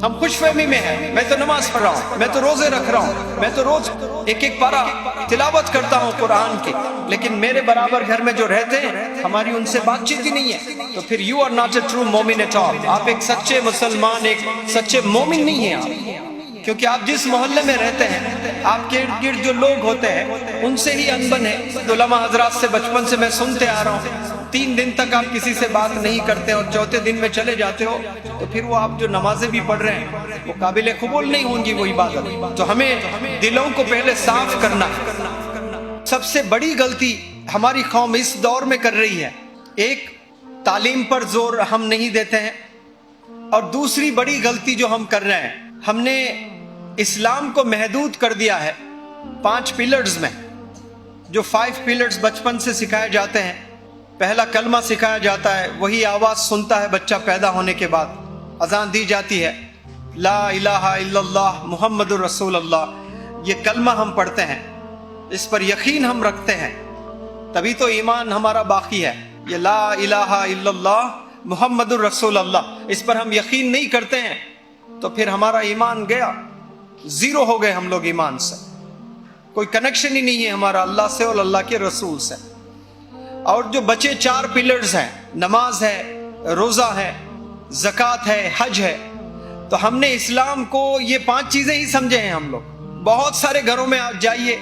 ہم خوش فہمی میں ہیں، میں تو نماز پڑھ رہا ہوں، میں تو روزے رکھ رہا ہوں، میں تو روز ایک ایک پارہ تلاوت کرتا ہوں قرآن کی، لیکن میرے برابر گھر میں جو رہتے ہیں ہماری ان سے بات چیت ہی نہیں ہے، تو پھر you are not a true مومن ایٹ آل. آپ ایک سچے مسلمان، ایک سچے مومن نہیں ہیں آپ، کیونکہ آپ جس محلے میں رہتے ہیں، آپ کے ارد گرد جو لوگ ہوتے ہیں ان سے ہی انبن ہے. علماء حضرات سے بچپن سے میں سنتے آ رہا ہوں 3 دن تک آپ کسی سے بات نہیں کرتے اور چوتھے دن میں چلے جاتے ہو، تو پھر وہ آپ جو نمازیں بھی پڑھ رہے ہیں وہ قابل قبول نہیں ہوں گی وہ عبادت. تو ہمیں دلوں کو پہلے صاف کرنا ہے. سب سے بڑی غلطی ہماری قوم اس دور میں کر رہی ہے، ایک تعلیم پر زور ہم نہیں دیتے ہیں، اور دوسری بڑی غلطی جو ہم کر رہے ہیں، ہم نے اسلام کو محدود کر دیا ہے 5 پلرز میں. جو 5 پلرز بچپن سے سکھائے جاتے ہیں، پہلا کلمہ سکھایا جاتا ہے، وہی آواز سنتا ہے بچہ پیدا ہونے کے بعد، اذان دی جاتی ہے لا الہ الا اللہ محمد الرسول اللہ. یہ کلمہ ہم پڑھتے ہیں، اس پر یقین ہم رکھتے ہیں، تبھی تو ایمان ہمارا باقی ہے. یہ لا الہ الا اللہ محمد الرسول اللہ، اس پر ہم یقین نہیں کرتے ہیں تو پھر ہمارا ایمان گیا، زیرو ہو گئے ہم لوگ ایمان سے. کوئی کنیکشن ہی نہیں ہے ہمارا اللہ سے اور اللہ کے رسول سے. اور جو بچے 4 پلرز ہیں، نماز ہے، روزہ ہے، زکوٰۃ ہے، حج ہے، تو ہم نے اسلام کو یہ 5 چیزیں ہی سمجھے ہیں. ہم لوگ بہت سارے گھروں میں آپ جائیے،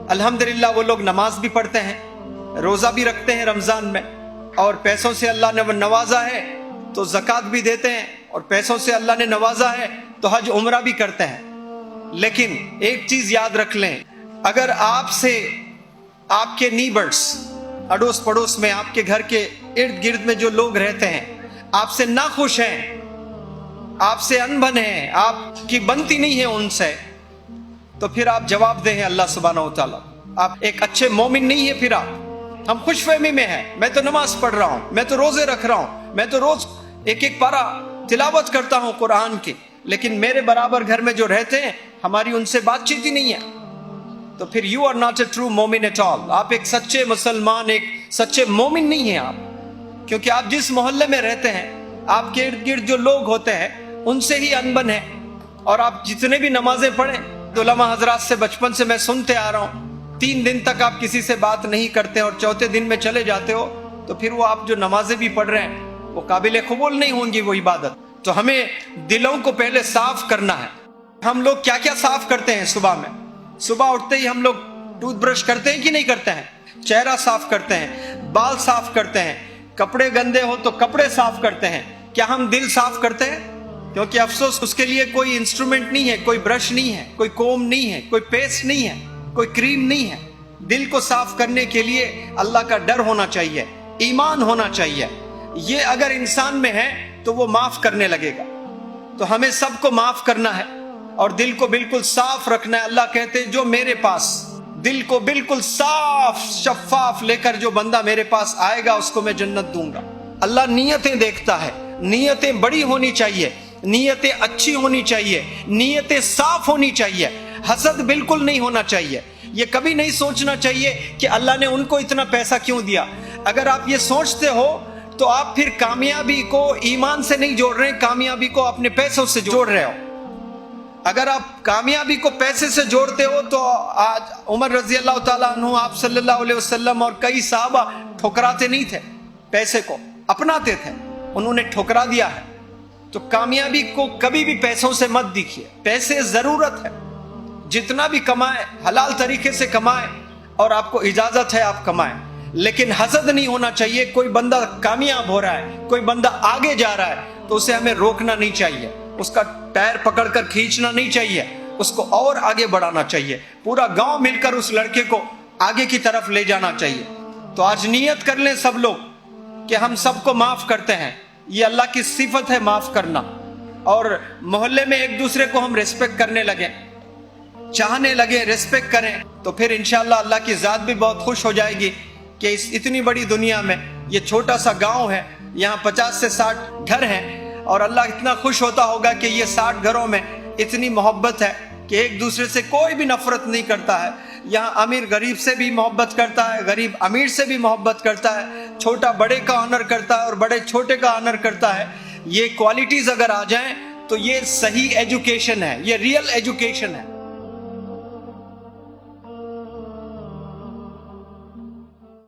الحمدللہ وہ لوگ نماز بھی پڑھتے ہیں، روزہ بھی رکھتے ہیں رمضان میں، اور پیسوں سے اللہ نے نوازا ہے تو زکوٰۃ بھی دیتے ہیں، اور پیسوں سے اللہ نے نوازا ہے تو حج عمرہ بھی کرتے ہیں. لیکن ایک چیز یاد رکھ لیں، اگر آپ سے آپ کے نیبرز، اڑوس پڑوس میں، آپ کے گھر کے ارد گرد میں جو لوگ رہتے ہیں آپ سے ناخوش ہیں، آپ سے انبن ہیں، آپ کی بنتی نہیں ہے ان سے، تو پھر آپ جواب دیں اللہ سبحانہ و تعالیٰ، آپ ایک اچھے مومن نہیں ہیں. پھر آپ ہم خوش فہمی میں ہیں، میں تو نماز پڑھ رہا ہوں، میں تو روزے رکھ رہا ہوں، میں تو روز ایک ایک پارہ تلاوت کرتا ہوں قرآن کی، لیکن میرے برابر گھر میں جو رہتے ہیں ہماری ان سے بات چیت ہی نہیں ہے، تو پھر you are not a true مومن ایٹ آل. آپ ایک سچے مسلمان، ایک سچے مومن نہیں ہیں آپ، کیونکہ آپ جس محلے میں رہتے ہیں، آپ کے ارد گرد جو لوگ ہوتے ہیں ان سے ہی انبن ہے. اور آپ جتنے بھی نمازیں پڑھیں، علماء حضرات سے بچپن سے میں سنتے آ رہا ہوں 3 دن تک آپ کسی سے بات نہیں کرتے اور چوتھے دن میں چلے جاتے ہو، تو پھر وہ آپ جو نمازیں بھی پڑھ رہے ہیں وہ قابل قبول نہیں ہوں گی وہ عبادت. تو ہمیں دلوں کو پہلے صاف کرنا ہے. ہم لوگ کیا کیا صاف کرتے ہیں صبح میں؟ صبح اٹھتے ہی ہم لوگ ٹوتھ برش کرتے ہیں کہ نہیں کرتے ہیں؟ چہرہ صاف کرتے ہیں، بال صاف کرتے ہیں، کپڑے گندے ہو تو کپڑے صاف کرتے ہیں. کیا ہم دل صاف کرتے ہیں؟ کیونکہ افسوس اس کے لیے کوئی انسٹرومنٹ نہیں ہے، کوئی برش نہیں ہے، کوئی کوم نہیں ہے، کوئی پیسٹ نہیں ہے، کوئی کریم نہیں ہے. دل کو صاف کرنے کے لیے اللہ کا ڈر ہونا چاہیے، ایمان ہونا چاہیے. یہ اگر انسان میں ہے تو وہ معاف کرنے لگے گا. تو ہمیں سب کو معاف کرنا ہے اور دل کو بالکل صاف رکھنا ہے. اللہ کہتے ہیں جو میرے پاس دل کو بالکل صاف شفاف لے کر جو بندہ میرے پاس آئے گا اس کو میں جنت دوں گا. اللہ نیتیں دیکھتا ہے، نیتیں بڑی ہونی چاہیے، نیتیں اچھی ہونی چاہیے، نیتیں صاف ہونی چاہیے. حسد بالکل نہیں ہونا چاہیے. یہ کبھی نہیں سوچنا چاہیے کہ اللہ نے ان کو اتنا پیسہ کیوں دیا. اگر آپ یہ سوچتے ہو تو آپ پھر کامیابی کو ایمان سے نہیں جوڑ رہے، کامیابی کو اپنے پیسوں سے جوڑ رہے ہو. اگر آپ کامیابی کو پیسے سے جوڑتے ہو تو آج عمر رضی اللہ تعالیٰ عنہ، آپ صلی اللہ علیہ وسلم اور کئی صحابہ ٹھکراتے نہیں تھے، پیسے کو اپناتے تھے، انہوں نے ٹھکرا دیا ہے. تو کامیابی کو کبھی بھی پیسوں سے مت دیکھیے. پیسے ضرورت ہے، جتنا بھی کمائیں حلال طریقے سے کمائیں، اور آپ کو اجازت ہے آپ کمائیں، لیکن حسد نہیں ہونا چاہیے. کوئی بندہ کامیاب ہو رہا ہے، کوئی بندہ آگے جا رہا ہے تو اسے ہمیں روکنا نہیں چاہیے، اس کا ٹائر پکڑ کر کھینچنا نہیں چاہیے، اس کو اور آگے بڑھانا چاہیے. پورا گاؤں مل کر اس لڑکے کو آگے کی طرف لے جانا چاہیے. تو آج نیت کر لیں سب لوگ کہ ہم سب کو معاف کرتے ہیں. یہ اللہ کی صفت ہے معاف کرنا. اور محلے میں ایک دوسرے کو ہم ریسپیکٹ کرنے لگیں، چاہنے لگے، ریسپیکٹ کریں، تو پھر انشاءاللہ اللہ کی ذات بھی بہت خوش ہو جائے گی کہ اس اتنی بڑی دنیا میں یہ چھوٹا سا گاؤں ہے، یہاں 50 سے 60 گھر ہیں، اور اللہ اتنا خوش ہوتا ہوگا کہ یہ 60 گھروں میں اتنی محبت ہے کہ ایک دوسرے سے کوئی بھی نفرت نہیں کرتا ہے. یہاں امیر غریب سے بھی محبت کرتا ہے، غریب امیر سے بھی محبت کرتا ہے، چھوٹا بڑے کا آنر کرتا ہے اور بڑے چھوٹے کا آنر کرتا ہے. یہ کوالٹیز اگر آ جائیں تو یہ صحیح ایجوکیشن ہے، یہ ریئل ایجوکیشن ہے.